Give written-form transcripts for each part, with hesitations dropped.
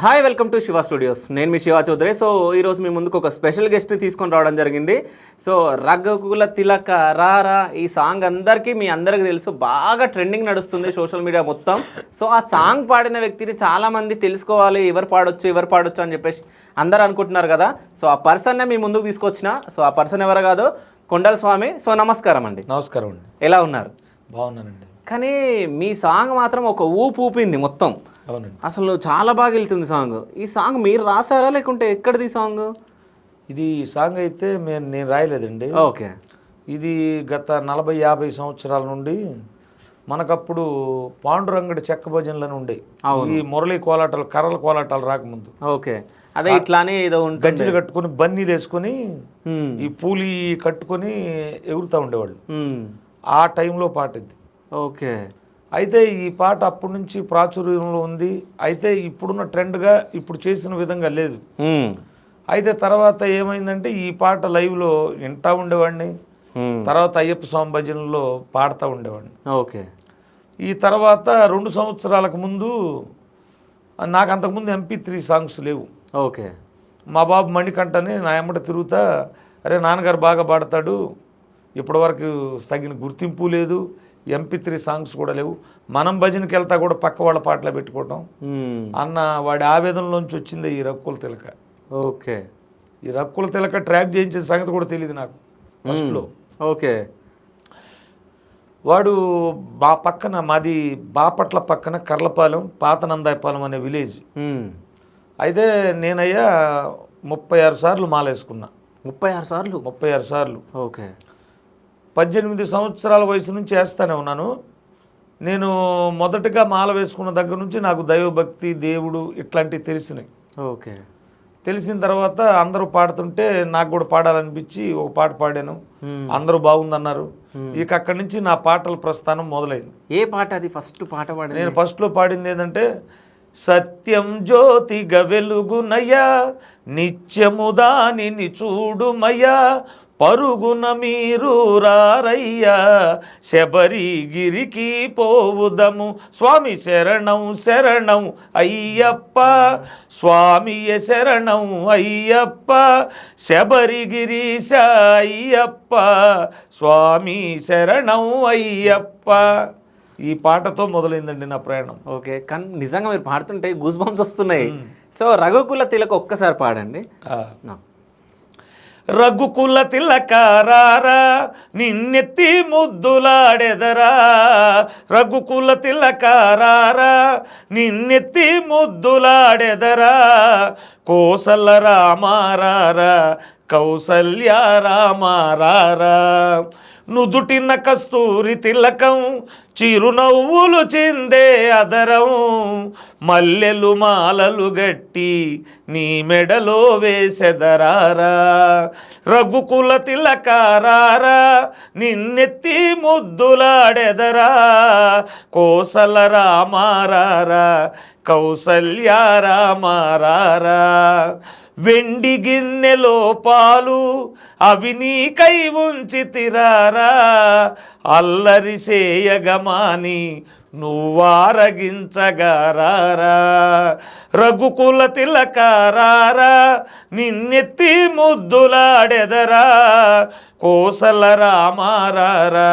Hi welcome to Shiva studios. నేను మీ Shiva Chowdary. So ఈరోజు మీ ముందుకు ఒక స్పెషల్ గెస్ట్ని తీసుకొని రావడం జరిగింది. సో రఘుకుల తిలక రారా ఈ సాంగ్ మీ అందరికీ తెలుసు, బాగా ట్రెండింగ్ నడుస్తుంది సోషల్ మీడియా మొత్తం. సో ఆ సాంగ్ పాడిన వ్యక్తిని చాలామంది తెలుసుకోవాలి, ఎవరు పాడొచ్చు అని చెప్పేసి అందరు అనుకుంటున్నారు కదా. సో ఆ పర్సన్నే మీ ముందుకు తీసుకొచ్చిన. సో ఆ పర్సన్ ఎవరు కాదు, కొండల స్వామి. సో నమస్కారం అండి. నమస్కారం అండి. ఎలా ఉన్నారు? బాగున్నానండి. కానీ మీ సాంగ్ మాత్రం ఒక ఊపింది మొత్తం. అవునండి. అసలు చాలా బాగా వెళ్తుంది సాంగ్. ఈ సాంగ్ మీరు రాసారా లేకుంటే ఎక్కడిది సాంగ్? ఇది సాంగ్ అయితే నేను రాయలేదండి. ఓకే. ఇది గత 40-50 సంవత్సరాల నుండి మనకప్పుడు పాండురంగడి చెక్క భజనలను ఉండేవి. ఈ మురళీ కోలాటాలు, కర్రల కోలాటాలు రాకముందు. ఓకే. అదే ఇట్లానే ఏదో గజ్జలు కట్టుకొని బన్నీలు వేసుకొని ఈ పూలి కట్టుకొని ఎగురుతూ ఉండేవాళ్ళు. ఆ టైంలో పాట ఇది. ఓకే. అయితే ఈ పాట అప్పటి నుంచి ప్రాచుర్యంలో ఉంది. అయితే ఇప్పుడున్న ట్రెండ్గా ఇప్పుడు చేసిన విధంగా లేదు. అయితే తర్వాత ఏమైందంటే ఈ పాట లైవ్లో వింటూ ఉండేవాడిని. తర్వాత అయ్యప్ప స్వామి భజనలో పాడుతూ ఉండేవాడిని. ఓకే. ఈ తర్వాత 2 సంవత్సరాలకు ముందు నాకు అంతకుముందు MP3 సాంగ్స్ లేవు. ఓకే. మా బాబు మణికంఠని నా ఎమ్మట తిరుగుతా, అరే నాన్నగారు బాగా పాడతాడు, ఇప్పటివరకు తగిన గుర్తింపు లేదు, MP3 సాంగ్స్ కూడా లేవు, మనం భజనకి వెళ్తా కూడా పక్క వాళ్ళ పాటలు పెట్టుకోవటం అన్న వాడి ఆవేదనలోంచి వచ్చింది ఈ రఘుకుల తిలక. ఓకే. ఈ రఘుకుల తిలక ట్రాక్ చేయించిన సంగతి కూడా తెలియదు నాకు ఫస్ట్లో. ఓకే. వాడు పక్కన మాది బాపట్ల పక్కన కర్లపాలెం, పాతనందాయపాలెం అనే విలేజ్. అయితే నేనయ్యా 36 సార్లు మాలేసుకున్నా. 36 సార్లు? 36 సార్లు. ఓకే. 18 సంవత్సరాల వయసు నుంచి వేస్తూనే ఉన్నాను. నేను మొదటగా మాల వేసుకున్న దగ్గర నుంచి నాకు దైవభక్తి, దేవుడు ఇట్లాంటివి తెలిసినాయి. ఓకే. తెలిసిన తర్వాత అందరూ పాడుతుంటే నాకు కూడా పాడాలనిపించి ఒక పాట పాడాను. అందరూ బాగుందన్నారు. ఇక అక్కడి నుంచి నా పాటల ప్రస్థానం మొదలైంది. ఏ పాట అది? ఫస్ట్ పాట పాడింది నేను ఫస్ట్లో పాడింది ఏంటంటే, సత్యం జ్యోతిగా వెలుగునయ్యా, నిత్యము దానిని చూడుమయ్యా, పరుగున మీరు రారయ్యా, శబరిగిరికి పోవుదము, స్వామి శరణం శరణం అయ్యప్ప, స్వామియ శరణం అయ్యప్ప, శబరిగిరీశ అయ్యప్ప, స్వామి శరణం అయ్యప్ప. ఈ పాటతో మొదలైందండి నా ప్రయాణం. ఓకే. కానీ నిజంగా మీరు పాడుతుంటే గూస్ బంప్స్ వస్తున్నాయి. సో రఘుకుల తిలక ఒక్కసారి పాడండి. రఘుకుల తిలక రారా, నిన్నెత్తి ముద్దులాడెదరా, రఘుకుల తిలక రారా, నిన్నెత్తి ముద్దులాడెదరా, కోసల రామారారా, కౌసల్య రామారారా, నుదుటిన కస్తూరి తిలకం, చిరునవ్వులు చిందే అదరం, మల్లెలు మాలలు గట్టి నీ మెడలో వేసెదరారా, రఘుకుల తిలక రారా, నిన్నెత్తి ముద్దులాడెదరా, కోసల రామారారా, కౌసల్య రామారారా, వెండి గిన్నెలో పాలు అవి నీకై ఉంచితిరారా, అల్లరి సేయగమాని నువ్వారగించగారారా, రఘుకుల తిలక రారా, నిన్నెత్తి ముద్దులాడెదరా, కోసల రామారారా,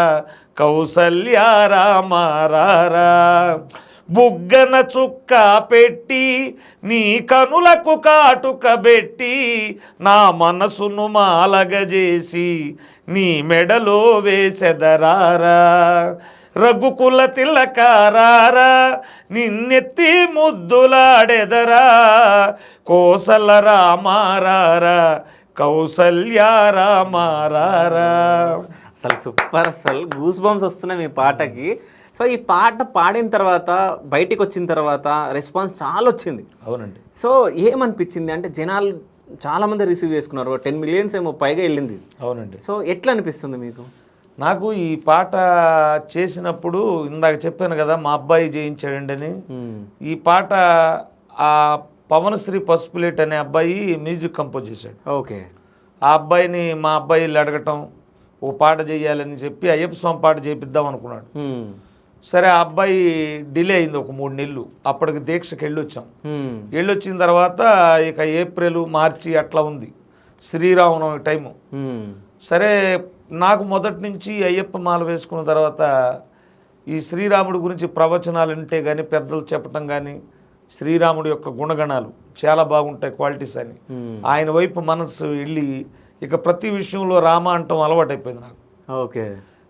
కౌసల్య రామారారా, బుగ్గన చుక్క పెట్టి నీ కనులకు కాటుక పెట్టి, నా మనసును మాలగజేసి నీ మెడలో వేసెదరారా, రఘుకుల తిలక రారా, నిన్నెత్తి ముద్దులాడెదరా, కోసల రామారారా, కౌసల్య రామారారా. అసలు సూపర్. అసలు గూస్ బంప్స్ వస్తున్నాయి మీ పాటకి. సో ఈ పాట పాడిన తర్వాత, బయటికి వచ్చిన తర్వాత రెస్పాన్స్ చాలా వచ్చింది. అవునండి. సో ఏమనిపించింది అంటే, జనాలు చాలామంది రిసీవ్ చేసుకున్నారు, 10 మిలియన్స్ ఏమో పైగా వెళ్ళింది. అవునండి. సో ఎట్లా అనిపిస్తుంది మీకు? నాకు ఈ పాట చేసినప్పుడు ఇందాక చెప్పాను కదా, మా అబ్బాయి చేయించాడండి అని. ఈ పాట ఆ పవనశ్రీ పసుపులేట్ అనే అబ్బాయి మ్యూజిక్ కంపోజ్ చేశాడు. ఓకే. ఆ అబ్బాయిని మా అబ్బాయిలు అడగటం, ఓ పాట చేయాలని చెప్పి అయ్యప్ప స్వామి పాట చేపిద్దాం అనుకున్నాడు. సరే ఆ అబ్బాయి డిలే అయింది ఒక 3 నెలలు. అప్పటికి దీక్షకి వెళ్ళొచ్చాం. వెళ్ళొచ్చిన తర్వాత ఇక ఏప్రిల్ మార్చి అట్లా ఉంది శ్రీరామనవమి టైము. సరే నాకు మొదటి నుంచి అయ్యప్ప మాల వేసుకున్న తర్వాత ఈ శ్రీరాముడి గురించి ప్రవచనాలు వింటే కానీ, పెద్దలు చెప్పటం కానీ, శ్రీరాముడి యొక్క గుణగణాలు చాలా బాగుంటాయి క్వాలిటీస్ అని ఆయన వైపు మనసు వెళ్ళి ఇక ప్రతి విషయంలో రామ అంటాం అలవాటైపోయింది నాకు. ఓకే.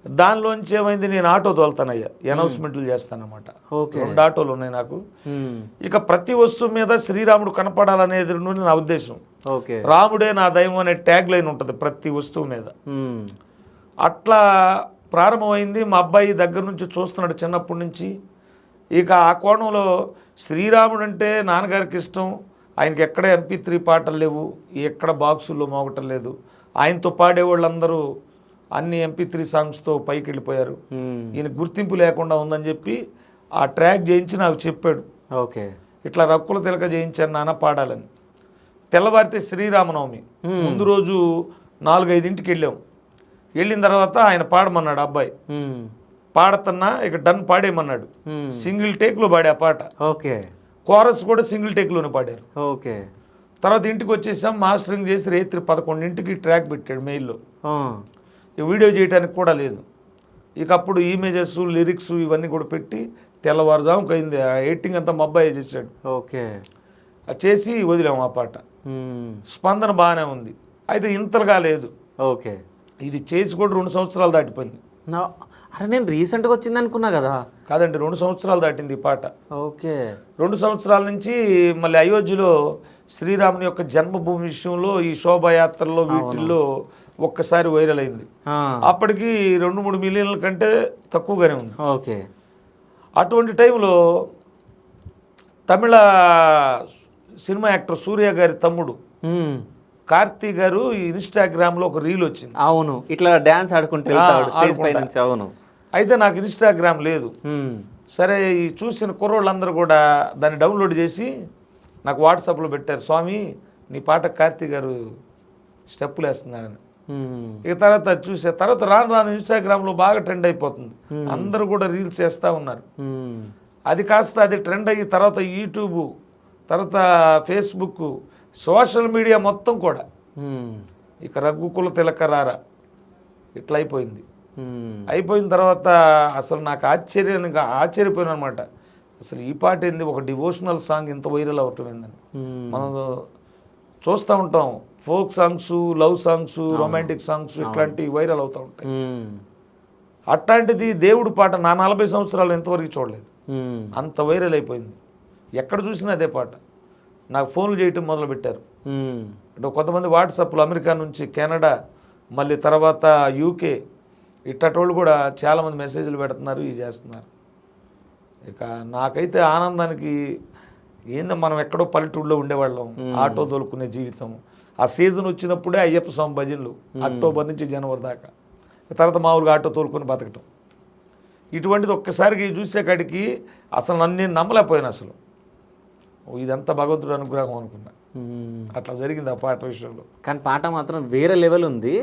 దానిలోంచి ఏమైంది, నేను ఆటో తోలుతానయ్యా, అనౌన్స్మెంట్లు చేస్తానన్నమాట. 2 ఆటోలు ఉన్నాయి నాకు. ఇక ప్రతి వస్తువు మీద శ్రీరాముడు కనపడాలనేది నా ఉద్దేశం. రాముడే నా దైవం అనే ట్యాగ్ లైన్ ఉంటుంది ప్రతి వస్తువు మీద. అట్లా ప్రారంభమైంది. మా అబ్బాయి దగ్గర నుంచి చూస్తున్నాడు చిన్నప్పటి నుంచి. ఇక ఆ కోణంలో శ్రీరాముడు అంటే నాన్నగారికి ఇష్టం. ఆయనకి ఎక్కడ MP3 పాటలు లేవు, ఎక్కడ బాక్సుల్లో మోగటం లేదు. ఆయనతో పాడేవాళ్ళందరూ అన్ని MP3 సాంగ్స్తో పైకి వెళ్ళిపోయారు. ఈయన గుర్తింపు లేకుండా ఉందని చెప్పి ఆ ట్రాక్ చేయించి నాకు చెప్పాడు. ఓకే. ఇట్లా రక్కుల తిలక చేయించాను నాన్న పాడాలని. తెల్లవారితే శ్రీరామనవమి ముందు రోజు 4-5 వెళ్ళాం. వెళ్ళిన తర్వాత ఆయన పాడమన్నాడు అబ్బాయి. పాడుతున్నా ఇక డన్ పాడేయమన్నాడు. సింగిల్ టేక్లో పాడే ఆ పాట. ఓకే. కోరస్ కూడా సింగిల్ టేక్లోనే పాడారు. ఓకే. తర్వాత ఇంటికి వచ్చేసాం. మాస్టరింగ్ చేసి రాత్రి 11 ట్రాక్ పెట్టాడు మెయిల్లో. వీడియో చేయడానికి కూడా లేదు. ఇక అప్పుడు ఇమేజెస్, లిరిక్స్ ఇవన్నీ కూడా పెట్టి తెల్లవారుజాముకి అయింది. ఎడిటింగ్ అంతా మా అబ్బాయి చేశాడు. ఓకే. చేసి వదిలాము ఆ పాట. స్పందన బాగానే ఉంది. అయితే ఇంతలుగా లేదు. ఓకే. ఇది చేసి కూడా 2 సంవత్సరాలు దాటిపోయింది. అరే నేను రీసెంట్గా వచ్చింది అనుకున్నా కదా. కాదండి, 2 సంవత్సరాలు దాటింది ఈ పాట. ఓకే. 2 సంవత్సరాల నుంచి మళ్ళీ అయోధ్యలో శ్రీరాముని యొక్క జన్మభూమి విషయంలో ఈ శోభాయాత్రలో వీటిల్లో ఒక్కసారి వైరల్ అయింది. అప్పటికి 2-3 మిలియన్ల కంటే తక్కువగానే ఉంది. ఓకే. అటువంటి టైంలో తమిళ సినిమా యాక్టర్ సూర్య గారి తమ్ముడు కార్తీ గారు ఇన్స్టాగ్రామ్లో ఒక రీల్ వచ్చింది. అవును, ఇట్లా డ్యాన్స్ ఆడుకుంటే స్టేజ్ పై నుంచి. అవును. అయితే నాకు ఇన్స్టాగ్రామ్ లేదు. సరే ఈ చూసిన కుర్రోళ్ళందరూ కూడా దాన్ని డౌన్లోడ్ చేసి నాకు వాట్సాప్లో పెట్టారు, స్వామి నీ పాట కార్తీ గారు స్టెప్పులు వేస్తున్నాడని. ఇక తర్వాత చూసే తర్వాత రాను ఇన్స్టాగ్రామ్లో బాగా ట్రెండ్ అయిపోతుంది. అందరూ కూడా రీల్స్ చేస్తూ ఉన్నారు. అది కాస్త అది ట్రెండ్ అయ్యి తర్వాత యూట్యూబ్, తర్వాత ఫేస్బుక్, సోషల్ మీడియా మొత్తం కూడా ఇక రఘుకుల తిలక రారా ఇట్లా అయిపోయింది. అయిపోయిన తర్వాత అసలు నాకు ఆశ్చర్యపోయాను అనమాట. అసలు ఈ పాట ఏంది, ఒక డివోషనల్ సాంగ్ ఇంత వైరల్ అవటం ఏందని. మనం చూస్తూ ఉంటాం folk songs, love songs, romantic songs ఇట్లాంటివి వైరల్ అవుతూ ఉంటాయి. అట్లాంటిది దేవుడు పాట నా 40 సంవత్సరాలు ఎంతవరకు చూడలేదు, అంత వైరల్ అయిపోయింది. ఎక్కడ చూసినా అదే పాట. నాకు ఫోన్లు చేయటం మొదలుపెట్టారు. అంటే కొంతమంది వాట్సాప్లో అమెరికా నుంచి, కెనడా, మళ్ళీ తర్వాత UK ఇట్టటోళ్ళు కూడా చాలామంది మెసేజ్లు పెడుతున్నారు, ఇవి చేస్తున్నారు. ఇక నాకైతే ఆనందానికి ఏందో, మనం ఎక్కడో పల్లెటూళ్ళలో ఉండేవాళ్ళం, ఆటో తోలుకునే జీవితం. ఆ సీజన్ వచ్చినప్పుడే అయ్యప్ప స్వామి భజనలు అక్టోబర్ నుంచి జనవరి దాకా. తర్వాత మామూలుగా ఆటో తోలుకొని బతకటం. ఇటువంటిది ఒక్కసారికి చూసే కాడికి అసలు నన్ను నేను నమ్మలేకపోయాను. అసలు ఇదంతా భగవంతుడు అనుగ్రహం అనుకున్నా. అట్లా జరిగింది ఆ పాట విషయంలో. కానీ పాట మాత్రం వేరే లెవెల్ ఉంది.